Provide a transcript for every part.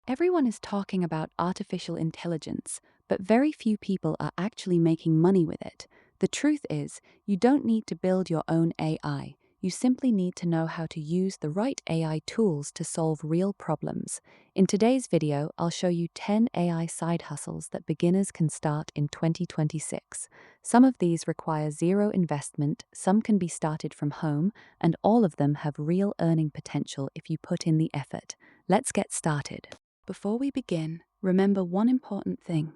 Everyone is talking about artificial intelligence, but very few people are actually making money with it. The truth is, you don't need to build your own AI. You simply need to know how to use the right AI tools to solve real problems. In today's video, I'll show you 10 AI side hustles that beginners can start in 2026. Some of these require zero investment, some can be started from home, and all of them have real earning potential if you put in the effort. Let's get started. Before we begin, remember one important thing.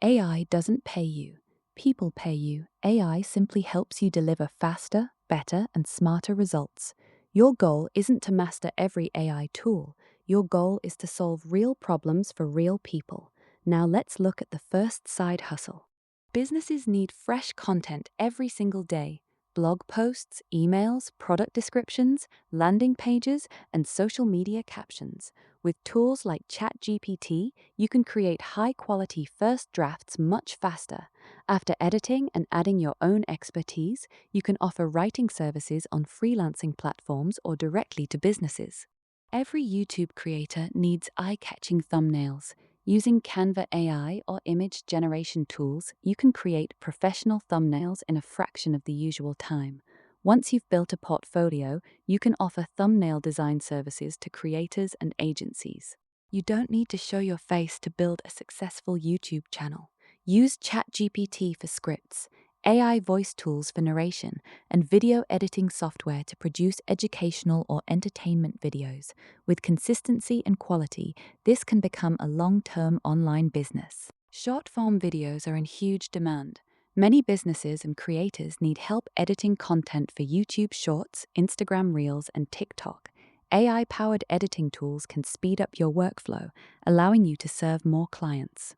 AI doesn't pay you. People pay you. AI simply helps you deliver faster, better, and smarter results. Your goal isn't to master every AI tool. Your goal is to solve real problems for real people. Now let's look at the first side hustle. Businesses need fresh content every single day. Blog posts, emails, product descriptions, landing pages, and social media captions. With tools like ChatGPT, you can create high-quality first drafts much faster. After editing and adding your own expertise, you can offer writing services on freelancing platforms or directly to businesses. Every YouTube creator needs eye-catching thumbnails. Using Canva AI or image generation tools, you can create professional thumbnails in a fraction of the usual time. Once you've built a portfolio, you can offer thumbnail design services to creators and agencies. You don't need to show your face to build a successful YouTube channel. Use ChatGPT for scripts, AI voice tools for narration, and video editing software to produce educational or entertainment videos. With consistency and quality, this can become a long-term online business. Short-form videos are in huge demand. Many businesses and creators need help editing content for YouTube Shorts, Instagram Reels, and TikTok. AI-powered editing tools can speed up your workflow, allowing you to serve more clients.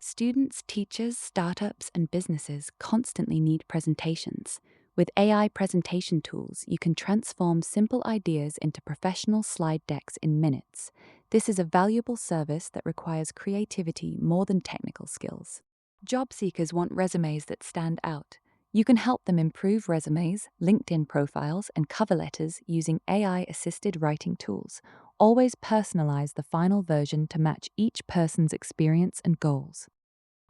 Students, teachers, startups, and businesses constantly need presentations. With AI presentation tools, you can transform simple ideas into professional slide decks in minutes. This is a valuable service that requires creativity more than technical skills. Job seekers want resumes that stand out. You can help them improve resumes, LinkedIn profiles, and cover letters using AI-assisted writing tools. Always personalize the final version to match each person's experience and goals.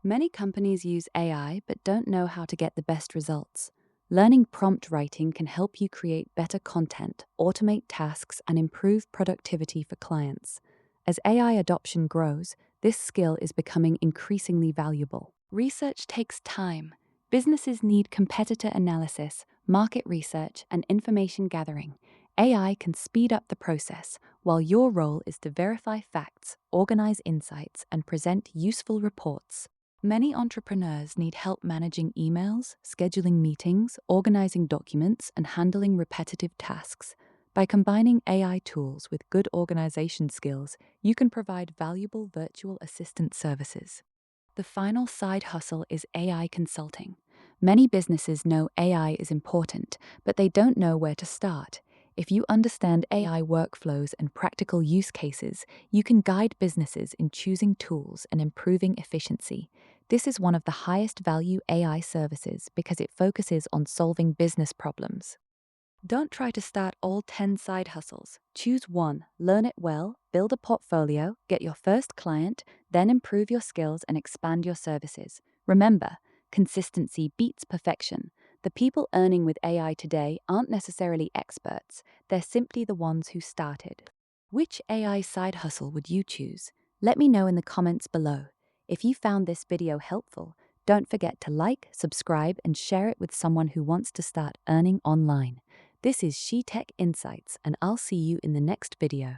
Many companies use AI but don't know how to get the best results. Learning prompt writing can help you create better content, automate tasks, and improve productivity for clients. As AI adoption grows, this skill is becoming increasingly valuable. Research takes time. Businesses need competitor analysis, market research, and information gathering. AI can speed up the process, while your role is to verify facts, organize insights, and present useful reports. Many entrepreneurs need help managing emails, scheduling meetings, organizing documents, and handling repetitive tasks. By combining AI tools with good organization skills, you can provide valuable virtual assistant services. The final side hustle is AI consulting. Many businesses know AI is important, but they don't know where to start. If you understand AI workflows and practical use cases, you can guide businesses in choosing tools and improving efficiency. This is one of the highest value AI services because it focuses on solving business problems. Don't try to start all 10 side hustles. Choose one, learn it well, build a portfolio, get your first client, then improve your skills and expand your services. Remember, consistency beats perfection. The people earning with AI today aren't necessarily experts, they're simply the ones who started. Which AI side hustle would you choose? Let me know in the comments below. If you found this video helpful, don't forget to like, subscribe, and share it with someone who wants to start earning online. This is SheTech Insights, and I'll see you in the next video.